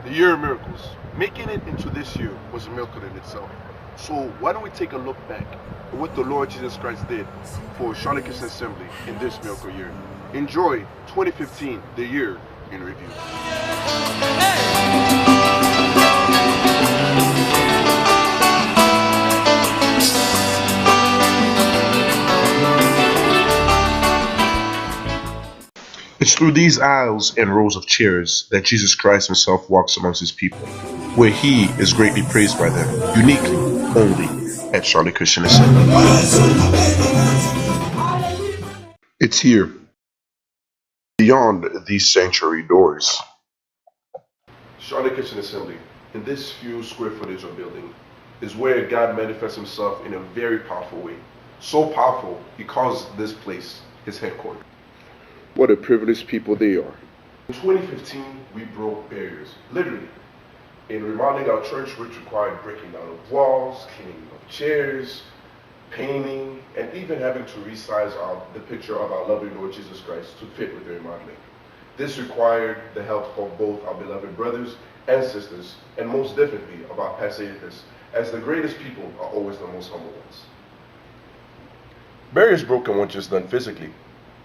The year of miracles. Making it into this year was a miracle in itself. So why don't we take a look back at what the Lord Jesus Christ did for Charlotte Christian Assembly in this miracle year. Enjoy 2015, the year in review. It's through these aisles and rows of chairs that Jesus Christ himself walks amongst his people, where he is greatly praised by them, uniquely, only at Charlotte Christian Assembly. It's here, beyond these sanctuary doors. Charlotte Christian Assembly, in this few square footage of building, is where God manifests himself in a very powerful way. So powerful, he calls this place his headquarters. What a privileged people they are. In 2015, we broke barriers, literally, in remodeling our church, which required breaking down of walls, cleaning of chairs, painting, and even having to resize the picture of our lovely Lord Jesus Christ to fit with the remodeling. This required the help of both our beloved brothers and sisters, and most definitely of our pastors, as the greatest people are always the most humble ones. Barriers broken weren't just done physically,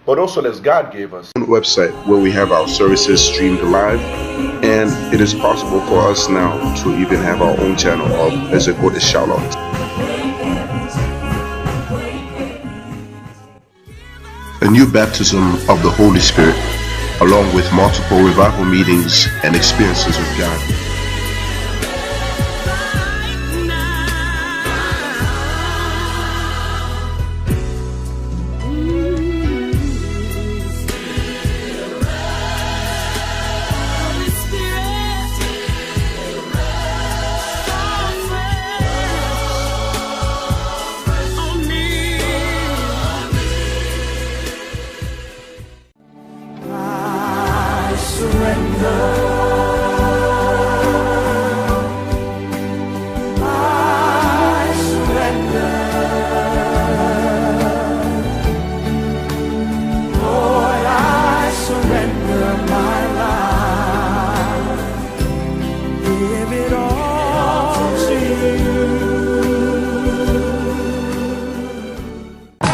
but also as God gave us a website where we have our services streamed live, and it is possible for us now to even have our own channel of Ezekiel is Charlotte. A new baptism of the Holy Spirit, along with multiple revival meetings and experiences with God.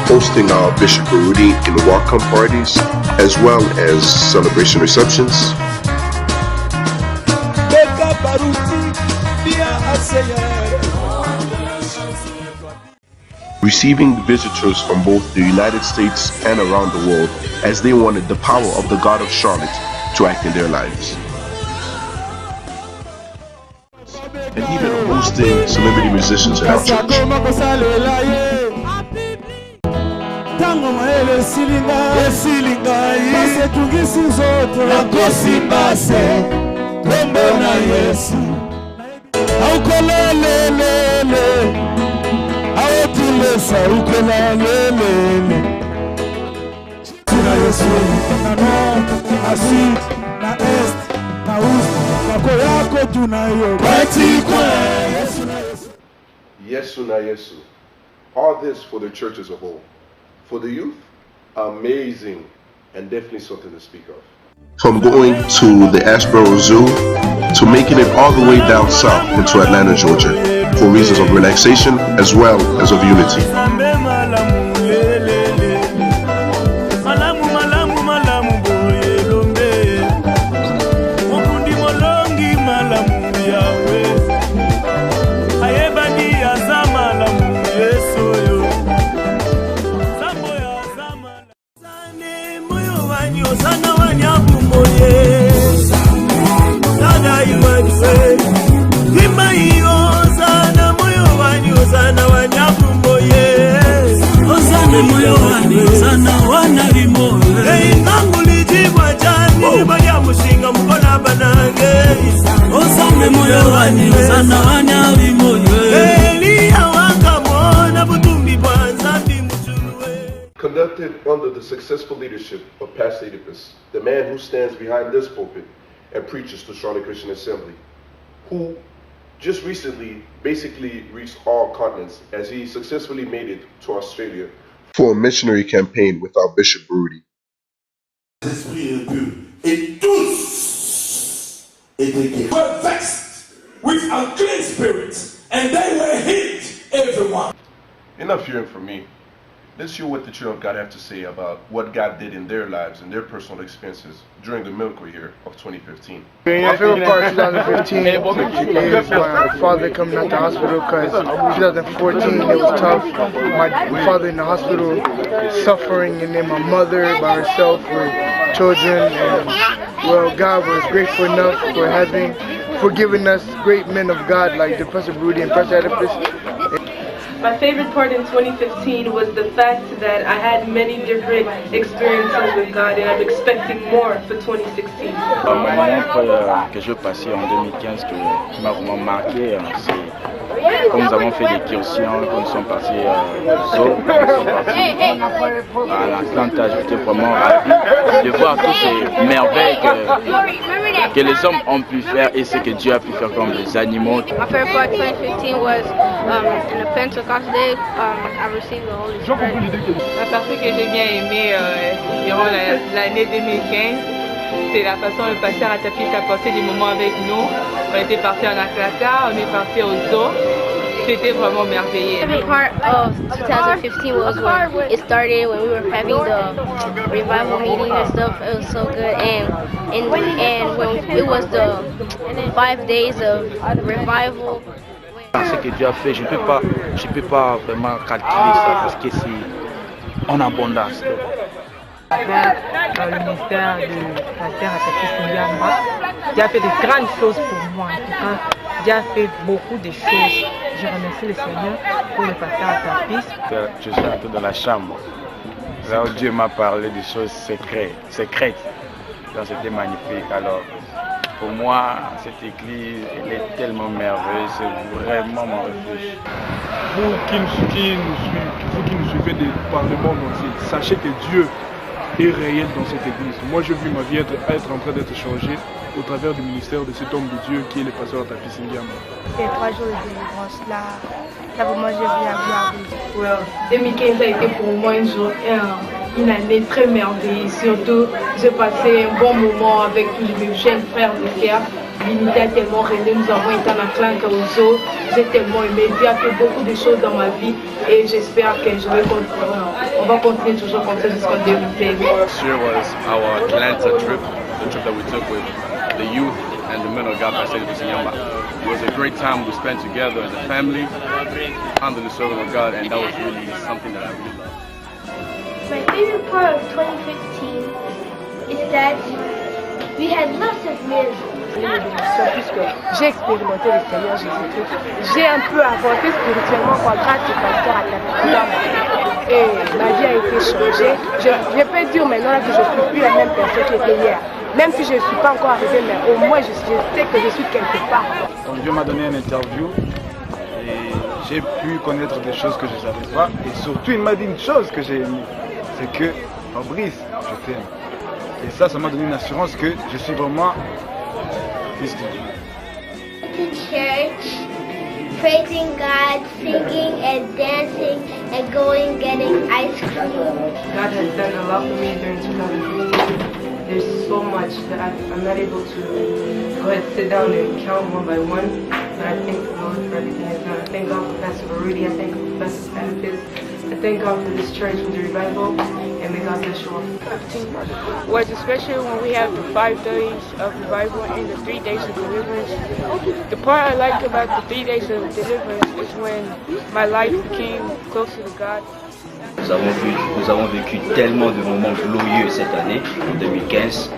Hosting our Bishop Baruti in welcome parties, as well as celebration receptions. Receiving visitors from both the United States and around the world, as they wanted the power of the God of Charlotte to act in their lives. And even hosting celebrity musicians in our church. Tango maele silinga base tungisi zote nakosi base kombo na Yesu aukolelelele awetulesa ukolelelele tuna Yesu na north na sud na est na west kako yako tunayo kwatikwe Yesu na Yesu. All this for the church as a whole. For the youth, amazing, and definitely something to speak of. From going to the Asheboro Zoo to making it all the way down south into Atlanta, Georgia, for reasons of relaxation as well as of unity. Conducted under the successful leadership of Pastor Oedipus, the man who stands behind this pulpit and preaches to Charlotte Christian Assembly, who just recently basically reached all continents as he successfully made it to Australia for a missionary campaign with our Bishop Baruti. L'esprit est pur. Et tous were vexed with unclean spirits, and they were hit everyone. Enough hearing from me. Let's hear what the children of God have to say about what God did in their lives and their personal experiences during the miracle year of 2015. My favorite part of 2015 is my father coming out the hospital, because 2014 it was tough. My father in the hospital suffering, and then my mother by herself with children. And well, God was grateful enough for giving us great men of God like the Pastor Rudy and Pastor Oedipus. My favorite part in 2015 was the fact that I had many different experiences with God, and I'm expecting more for 2016. Un moment que je passais en 2015 qui m'a vraiment marqué, c'est quand nous avons fait l'excursion, quand nous sommes partis au zoo, quand nous sommes partis à l'Atlanta. J'étais vraiment ravi de voir toutes ces merveilles que les hommes ont pu faire et ce que Dieu a pu faire comme les animaux. My favorite part of 2015 was in the Pentecost day, I received the Holy Spirit. La partie que j'ai bien aimée durant l'année 2015, c'est la façon dont le pasteur Atapis a passé des moments avec nous. On était partis en Atlanta, on est partis au zoo. C'était vraiment merveilleux. My favorite part of 2015 was when it started, when we were having the revival meeting and stuff. It was so good, and when it was the 5 days of revival. Ce que Dieu a fait, je ne peux pas vraiment calculer ça parce que c'est en abondance. Dans le ministère de pasteur Atapis Nyamba, Dieu a fait de grandes choses pour moi. En tout cas, Dieu a fait beaucoup de choses. Je remercie le Seigneur pour le pasteur Atapis. Je suis entré dans la chambre, là où Dieu m'a parlé des choses secrètes. Donc c'était magnifique. Alors, pour moi, cette église, elle est tellement merveilleuse, c'est vraiment mon refuge. Vous qui nous suivez par le monde entier, sachez que Dieu est réel dans cette église. Moi, je vis ma vie être en train d'être changée au travers du ministère de cet homme de Dieu qui est le pasteur Atapis Nyamba. C'est 3 jours de délivrance là. Là, vraiment, j'ai vu la vie Well, 2015 a été pour moi une année très merveilleuse. Surtout, j'ai passé un bon moment avec tous mes jeunes frères et sœurs. L'unité a tellement régné, nous avons été en Atlanta au zoo. J'ai tellement aimé. Dieu a fait beaucoup de choses dans ma vie et j'espère que on va continuer toujours comme ça jusqu'en 2016. This year was our Atlanta trip, the trip that we took with the youth and the men of God, Pastor Oedipus Nyamba. It was a great time we spent together as a family under the servant of God, and that was really something that I really loved. My favorite part of 2015 is that we had lots of miracles. Puisque j'ai expérimenté le Seigneur Jésus-Christ, j'ai un peu avancé spirituellement grâce au pasteur Atapis Nyamba. Et ma vie a été changée. Je peux dire maintenant que je ne suis plus la même personne qui était hier. Même si je ne suis pas encore arrivée, mais au moins je sais que je suis quelque part. Donc Dieu m'a donné une interview et j'ai pu connaître des choses que je ne savais pas. Et surtout, il m'a dit une chose que j'ai aimée, c'est que Fabrice, je t'aime. Et ça m'a donné une assurance que je suis vraiment fils de Dieu. To church, praising God, singing and dancing and going getting ice cream. God has done a lot for me during 2015. There's so much that I'm not able to go ahead and sit down and count one by one. But I thank the Lord for everything He's done. I thank God for Pastor Rudy. I thank God for Pastor Oedipus. I thank God for this church and the revival. And may God bless you all. 15 was especially when we have the 5 days of revival and the 3 days of deliverance. The part I like about the 3 days of deliverance is when my life became closer to God. Nous avons vécu tellement de moments glorieux cette année, en 2015,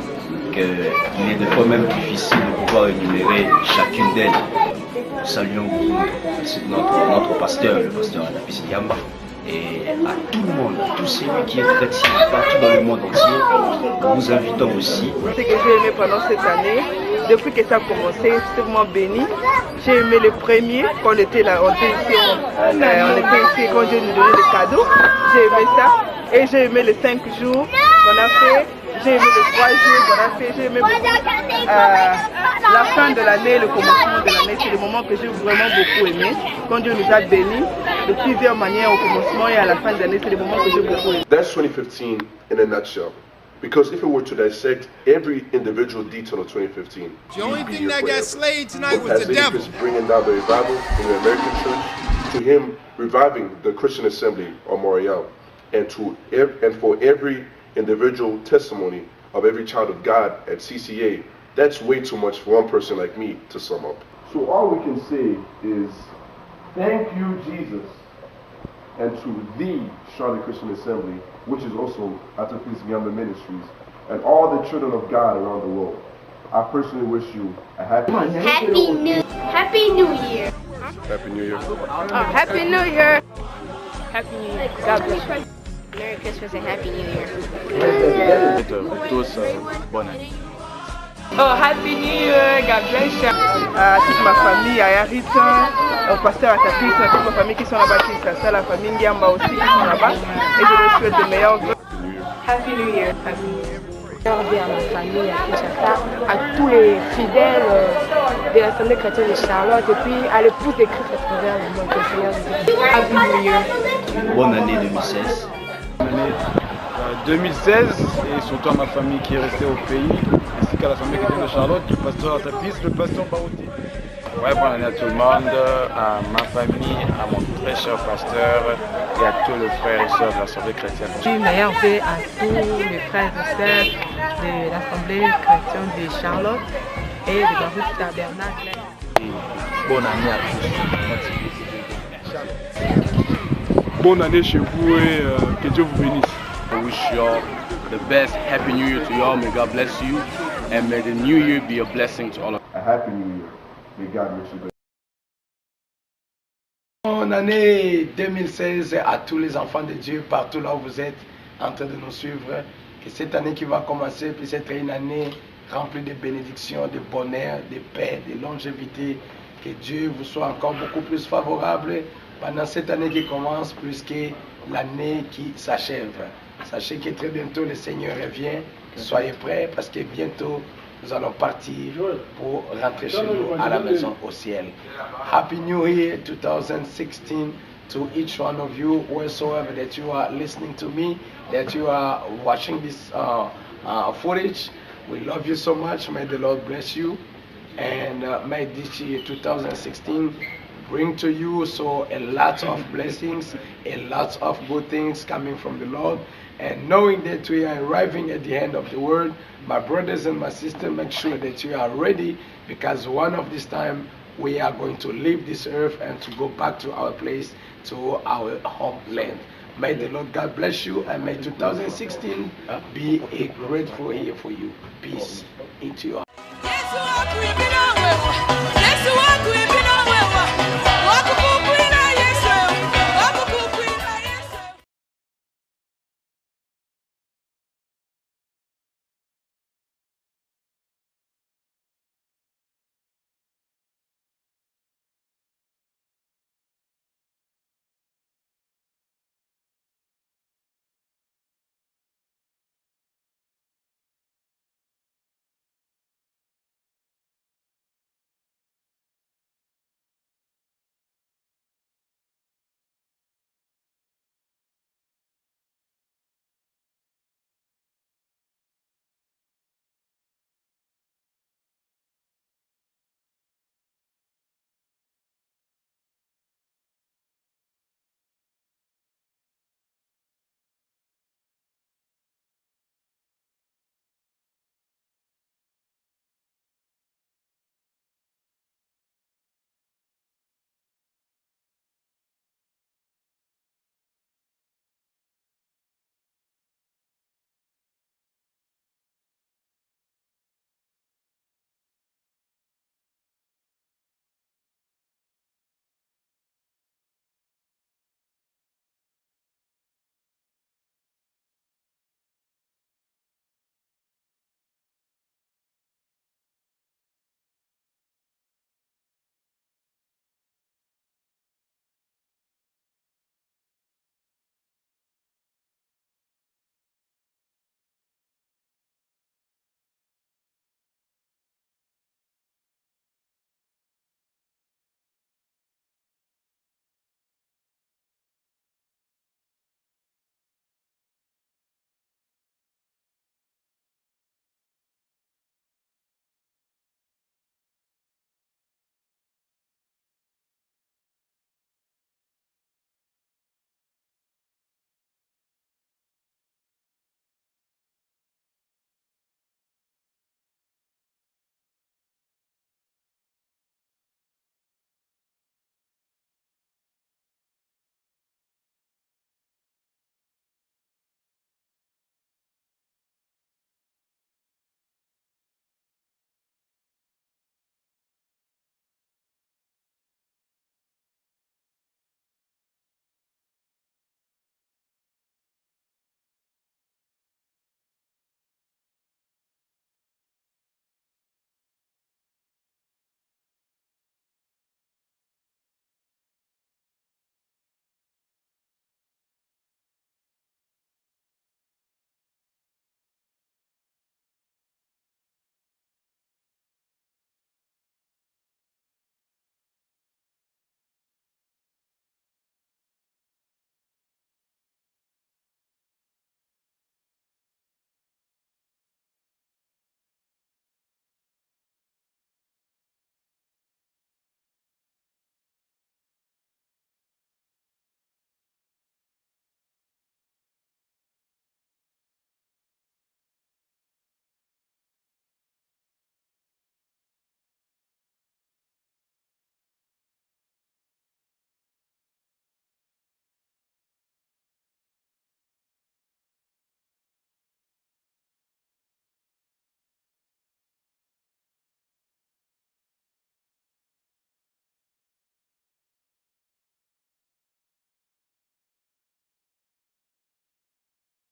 qu'il est de fois même difficile de pouvoir énumérer chacune d'elles. Nous saluons notre pasteur, le pasteur Atapis Nyamba, et à tout le monde, tous ceux qui est chrétien partout dans le monde entier, nous vous invitons aussi. Ce que j'ai aimé pendant cette année, depuis que ça a commencé, c'est vraiment béni. J'ai aimé le premier, quand on était là, on était ici quand Dieu nous donnait des cadeaux. J'ai aimé ça. Et j'ai aimé les 5 jours qu'on a fait. J'ai aimé les 3 jours qu'on a fait. J'ai aimé la fin de l'année, le commencement de l'année. C'est le moment que j'ai vraiment beaucoup aimé. Quand Dieu nous a bénis, de plusieurs manières au commencement et à la fin de l'année, c'est le moment que j'ai beaucoup aimé. That's 2015 in a nutshell. Because if it were to dissect every individual detail of 2015, the only thing that got slayed tonight was the devil. Bringing down the revival in the American church, to him reviving the Christian Assembly or Morial, and for every individual testimony of every child of God at CCA, that's way too much for one person like me to sum up. So all we can say is, thank you, Jesus, and to the Charlotte Christian Assembly, which is also Atopis Yamba Ministries, and all the children of God around the world. I personally wish you a happy New Year. Happy New Year. Happy New Year. Happy New Year. Happy New Year. God bless you. Merry Christmas and Happy New Year. Tous, bonne année. Oh, Happy New Year. God bless you. À toute ma famille, à Yarita, au pasteur Atapis, à toute ma famille qui sont là-bas, qui s'installent, la famille Ndiamba aussi qui sont là-bas. Et je leur souhaite de meilleurs vœux. Happy New Year. À ma famille, à Kinshasa, à tous les fidèles de l'Assemblée chrétienne de Charlotte et puis à l'épouse de Christ à travers le monde. Que le Seigneur vous bénisse. Happy New Year. Bonne année 2016. Bonne année 2016 et surtout à ma famille qui est restée au pays, ainsi qu'à l'Assemblée chrétienne de Charlotte, le pasteur Atapis, le pasteur Baouti. Ouais, bonne année à tout le monde, à ma famille, à mon très cher pasteur et à tous les frères et sœurs de l'Assemblée chrétienne. Meilleurs vœux à tous les frères et sœurs de l'Assemblée chrétienne de Charlotte et de Baruch Tabernacle. Bonne année à tous. Bonne année chez vous et que Dieu vous bénisse. I wish you all the best. Happy New Year to you all. May God bless you and may the new year be a blessing to all of you. A happy New Year. May God richly bless. Bonne année 2016 à tous les enfants de Dieu, partout là où vous êtes en train de nous suivre. Que cette année qui va commencer puisse être une année remplie de bénédictions, de bonheur, de paix, de longévité. Que Dieu vous soit encore beaucoup plus favorable pendant cette année qui commence plus que l'année qui s'achève. Sachez que très bientôt le Seigneur revient. Soyez prêts parce que bientôt nous allons partir pour rentrer chez nous à la maison au ciel. Happy New Year 2016 to each one of you, wheresoever that you are listening to me, that you are watching this footage. We love you so much. May the Lord bless you. And may this year 2016 bring to you a lot of blessings, a lot of good things coming from the Lord. And knowing that we are arriving at the end of the world, my brothers and my sisters, make sure that you are ready, because one of this time we are going to leave this earth and to go back to our place, to our homeland. May the Lord God bless you, and may 2016 be a grateful year for you. Peace into your heart.